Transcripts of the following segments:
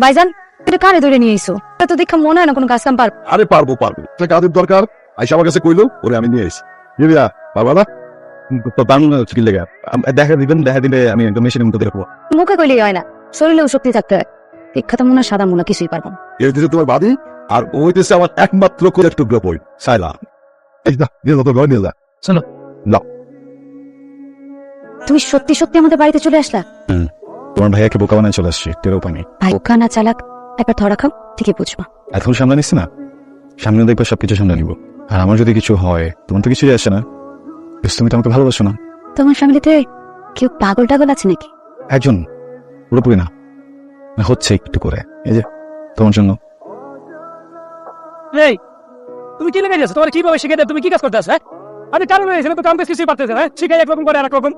ভাইজান এটা কারে ধরে নিয়ে এসো? এটা তো দেখা মনে হয় না কোনো কাজ কাম পারবে। আরে পারবো কাজের দরকার আইসা আমার কাছে কইলো ওরে আমি নিয়ে এসি দিবিয়া পারবা না তো বাংলা স্কিল লেগে দেখা দিলে আমি একদম মেশিনের মতো দেখবো মুখে কইলেই হয় না, শরীরেও শক্তি থাকতে হয়। দীক্ষাতে মনে হয় সাদা মোনা কিছুই পারবো না। এর হইতেছে তোমার বাদি আর ও হইতেছে আমার একমাত্র করে একটু বই সাইলা এই না নিয়ে তো গয় নিয়ে যা শোনো লাও তুমি সত্যি সত্যি আমাদের বাড়িতে চলে আসলা? তোমার ভাইয়াকে বোকা বানায় চলে আসছি, টের উপায় নেই। ভাই কানা চালাক, একবার ধরা খাও ঠিকই বুঝবা। এখন সামনে নিচ্ছি না, সামনে দেখবে সবকিছু সামনে নিব। আর আমার যদি কিছু হয় তোমার তো কিছুই আসে না, তুমি তো আমাকে ভালোবাসো না। তোমার ফ্যামিলিতে কেউ পাগল টাগল আছে নাকি? একজন, পুরোপুরি না, হচ্ছে একটু করে। এই যে তোমার জন্য। এই তুমি কি লেগে যাচ্ছ? তোমার কিভাবে শিখে দেয়? তুমি কি কাজ করতে আসো? আমি কারণ এখানে তো কাম কাজ কিছুই পারতেছে না, শিখাই একরকম করে আরেক রকম।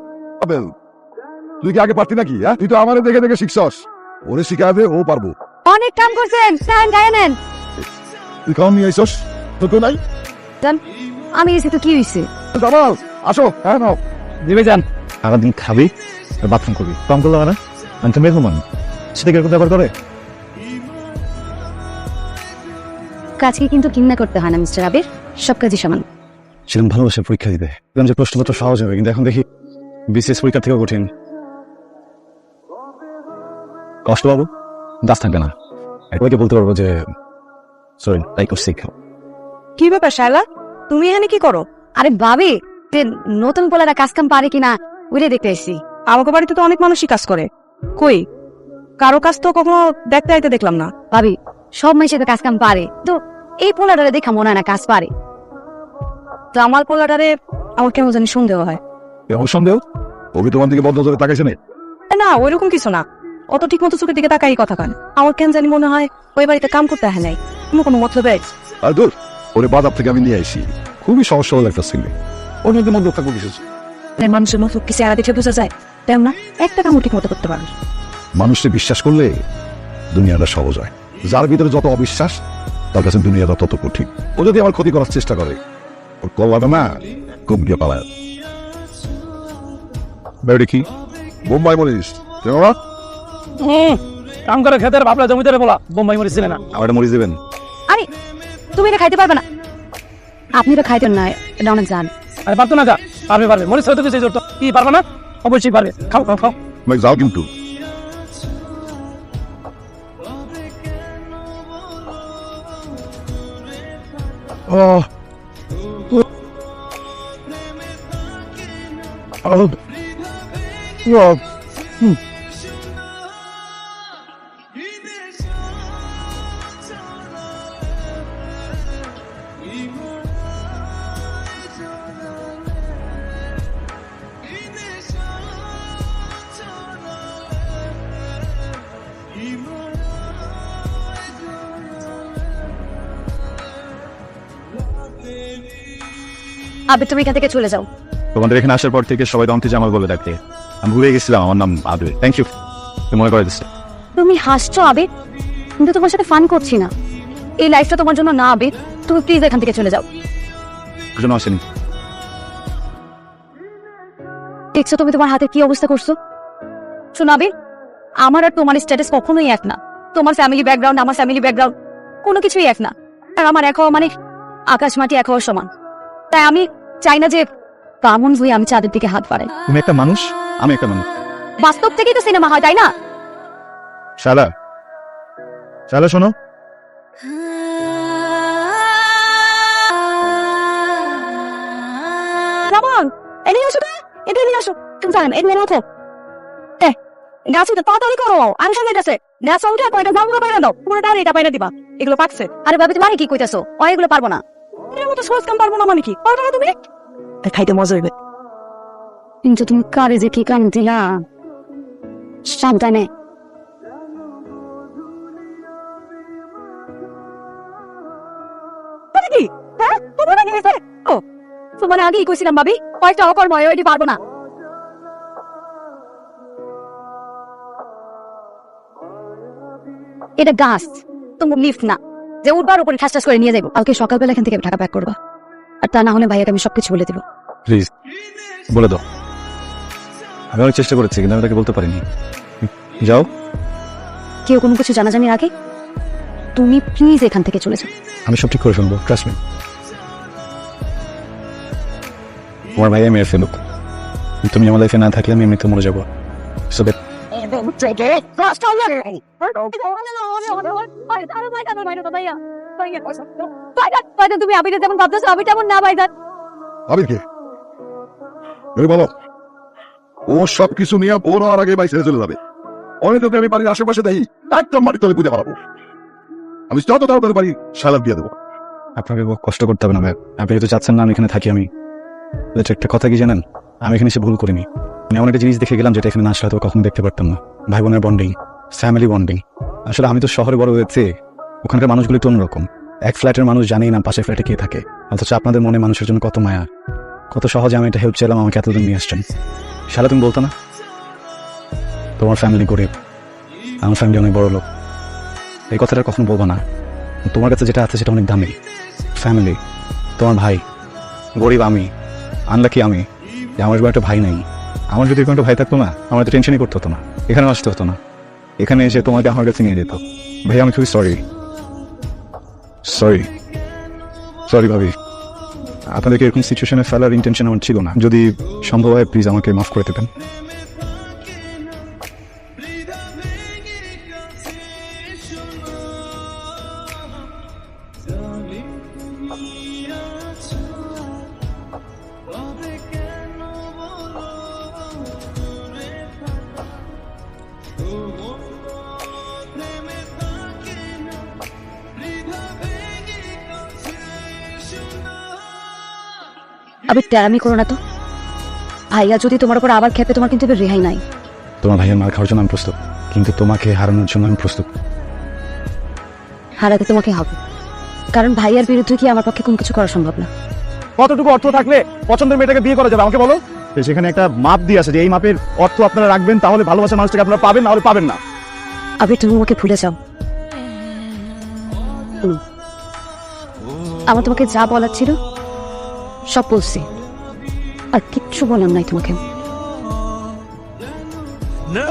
তুই কি আগে পারতি নাকি? তুই তো আমারে দেখে দেখে শিখছস, ওরে শিখাবে ও পারবো। অনেক কাম করছেন, স্নান গায়ে নেন। তুই খাওয়া নিয়ে আইসস তো কেউ নাই? আমি এসে তো কি হয়েছে? জামাল আসো, হ্যাঁ নাও। দিবে যান সারাদিন খাবি আর বাথরুম করবি, কম করলো না? আমি তো মেহমান, সেটা কিরকম ব্যবহার করে? কাজকে কিন্তু কিন্না করতে হয় না মিস্টার আবির, সব কাজই সমান। সেরকম ভালোবাসে পরীক্ষা দিতে যে প্রশ্নপত্র সহজ হবে, কিন্তু এখন দেখি বিসিএস পরীক্ষা থেকেও কঠিন। কষ্ট পাবো, দাস থাকবে না, একবারকে বলতে পারবো যে সরি তাই করছি। কি ব্যাপার শায়লা, তুমি এখানে কি করো? আরে ভাবি, যে নতুন পোলারা কাজ কাম পারে কিনা ওইটাই দেখতে এসেছি। আমাকে বাড়িতে তো অনেক মানুষই কাজ করে, কই কারো কাজ তো কখনো দেখতে আইতে দেখলাম না। ভাবি সব মেয়ে তো কাজ কাম পারে, তো এই পোলাটারে দেখা মনে হয় না কাজ পারে। তো আমার পোলাটারে আমার কেমন জানি সন্দেহ হয়। এমন সন্দেহ? ওকে তোমার দিকে বদ্ধ ধরে তাকাইছে না? না ওইরকম কিছু না, অত ঠিক মতো চোখের দিকে তাকাই কথা কন। আমার কেন জানি মনে হয় ওই বাড়িতে কাম করতে হয় নাই, কোনো মতলব আছে। আর দূর, ওরে বাজার থেকে আমি নিয়ে আইসি, খুবই সহজ সরল একটা ছেলে, ওর মধ্যে মধ্যে থাকবো কিছু। মানুষের মতো কি চেহারা দেখে বোঝা যায়? তেমন না, একটা কামও ঠিক মতো করতে পারে। মানুষকে বিশ্বাস করলে দুনিয়াটা সহজ হয়, যার ভিতরে যত অবিশ্বাস তার কাছে দুনিয়াটা তত কঠিন। ও যদি আমার ক্ষতি করার চেষ্টা করে, ওর কল্লাটা না খুব গিয়ে পালায়। বেড়ে কি বোম্বাই মরিস কেন? কাম করে খেতের ভাবলা জমিদারে বলা বোম্বাই মরিচ ছিল না। আমার মরিচ দেবেন? আরে তুমি এটা খাইতে পারবে না। আপনি তো খাইতেন না, এটা অনেক জান। আরে পারতো না, যা পারবে পারবে, মরিচ হয়তো কিছু জোর কি পারবে না? অবশ্যই পারবে, খাও খাও খাও। যাও কিন্তু আবির তুমি এখান থেকে চলে যাও। তোমাদের এখানে আসার পর থেকে সবাই দমতে জামাল বলে ডাকে, আমি ভুলে গেছিলাম আমার নাম আবির। থ্যাংক ইউ, তুমি মনে করে দিচ্ছে। তুমি হাসছো আবির, কিন্তু তোমার সাথে ফান করছি না। এই লাইফটা তোমার জন্য না আবির, তুমি প্লিজ এখান থেকে চলে যাও। জন্য আসেনি। দেখছো তুমি তোমার হাতে কি অবস্থা করছো? শোনো আবির, আমার আর তোমার স্ট্যাটাস কখনোই এক না। তোমার ফ্যামিলি ব্যাকগ্রাউন্ড আমার ফ্যামিলি ব্যাকগ্রাউন্ড কোনো কিছুই এক না। আর আমার এক হওয়া মানে আকাশ মাটি এক হওয়ার সমান। তাই আমি চাই না যে বামন হয়ে আমি চাঁদের দিকে হাত বাড়াই। তুমি একটা মানুষ, আমি একটা মানুষ। বাস্তব থেকেই তো সিনেমা হয়, তাই না? শালা শালা শোনো, রামন এদিকে আসো, এটা নিয়ে আসো। তুমি জানেন এদিকে রাখো। গাছ উঠে তাড়াতাড়ি করো, আমি সামনে গেছে। গাছ উঠে কয়টা জামগুলো বাইরে দাও, পুরোটা এটা বাইরে দিবা। এগুলো পাকছে। আরে ভাবি তুমি কি কইতাছো? এগুলো পারবো না। এর মতো সহজ কাম পারবো না মানে কি? পারবো না তুমি? খাইতে মজা হইবে। কিন্তু তুমি কারে যে কি কাম দিলা, সাবধানে। কি হ্যাঁ তোমার নাকি হয়েছে? ও তোমার আগেই কইছিলাম ভাবি, কয়েকটা অকর্ম এটি পারবো না। এটা গাছ, তোমার লিফট না যে উঠবার উপরে ঠাস ঠাস করে নিয়ে যাবো। কালকে সকালবেলা এখান থেকে ঢাকা প্যাক করবা, আর তা না হলে ভাইয়াকে আমি সবকিছু বলে দিব। প্লিজ বলে দাও। আমি অনেক চেষ্টা করেছি কিন্তু আমি তাকে বলতে পারিনি। যাও, কেউ কোনো কিছু জানাজানির আগে তুমি প্লিজ এখান থেকে চলে যাও। আমি সব ঠিক করে ফেলবো, ট্রাস্ট মি। তোমার ভাই মেরে ফেলুক, তুমি আমার লাইফে না থাকলে আমি এমনিতে মরে যাবো। So that তুমি আবির যেমন ভাবতেছো আবির তেমন না ভাইজান। আবির কে? তুমি বলো। ও সব কিছু নিয়ে ওর আর আগে বাইরে চলে যাবে। অনেক তোকে আমি বাড়ির আশেপাশে দেখি, একদম মাটি তলে পুঁতে পারবো। আমি যত তাড়াতাড়ি পারি সালাদ দিয়ে দেবো। আপনাকে কষ্ট করতে হবে না ভাই, আপনি যেহেতু চাচ্ছেন না আমি এখানে থাকি। আমি একটা কথা কি জানেন, আমি এখানে এসে ভুল করিনি। আমি এমন একটা জিনিস দেখে গেলাম যেটা এখানে না আসলে হয়তো কখনো দেখতে পারতাম না। ভাই বোনের বন্ডিং, ফ্যামিলি বন্ডিং। আসলে আমি তো শহরে বড় হয়েছে, ওখানকার মানুষগুলো একটু অন্যরকম। এক ফ্ল্যাটের মানুষ জানেই না পাশের ফ্ল্যাটে কে থাকে, অথচ আপনাদের মনে মানুষের জন্য কত মায়া, কত সহজে আমি এটা হেল্প চাইলাম, আমাকে এতদিন নিয়ে আসছেন। শালা তুমি বলতো না তোমার ফ্যামিলি গরিব, আমার ফ্যামিলি অনেক বড় লোক। এই কথাটা কখনো বলবো না। তোমার কাছে যেটা আছে সেটা অনেক দামি। ফ্যামিলি, তোমার ভাই গরিব, আমি আনলাকি আমি যে আমার একটা ভাই নেই। আমার যদি কোনো একটা ভাই থাকতো না, আমার তো টেনশনই করতে হতো না, এখানে আসতে হতো না। এখানে এসে তোমাকে আমার কাছে নিয়ে যেত। ভাই আমি খুবই সরি সরি সরি ভাবি, আপনাদেরকে এরকম সিচুয়েশনে ফেলার ইন্টেনশন আমার ছিল না। যদি সম্ভব হয় প্লিজ আমাকে মাফ করে দেবেন। আবির তেরামি করো না তো। ভাইয়া যদি তোমার উপর আবার খেপে, তোমার কিন্তু এবার রেহাই নাই। তোমার ভাইয়ের মার খাওয়ার জন্য আমি প্রস্তুত, কিন্তু তোমাকে হারানোর জন্য আমি প্রস্তুত। হারাতে তোমাকে হবে, কারণ ভাইয়ার বিরুদ্ধে কি আমার পক্ষে কোনো কিছু করা সম্ভব না। কতটুকু অর্থ থাকলে পছন্দের মেয়েটাকে বিয়ে করা যাবে আমাকে বলো। সেখানে একটা মাপ দিয়ে আছে যে এই মাপের অর্থ আপনারা রাখবেন, তাহলে ভালোবাসার মানুষটাকে আপনারা পাবেন, না হলে পাবেন না। আবির তুমি আমাকে ভুলে যাও। আমার তোমাকে যা বলার ছিল সব বলছি, আর কিচ্ছু বললাম নাই তোমাকে। No!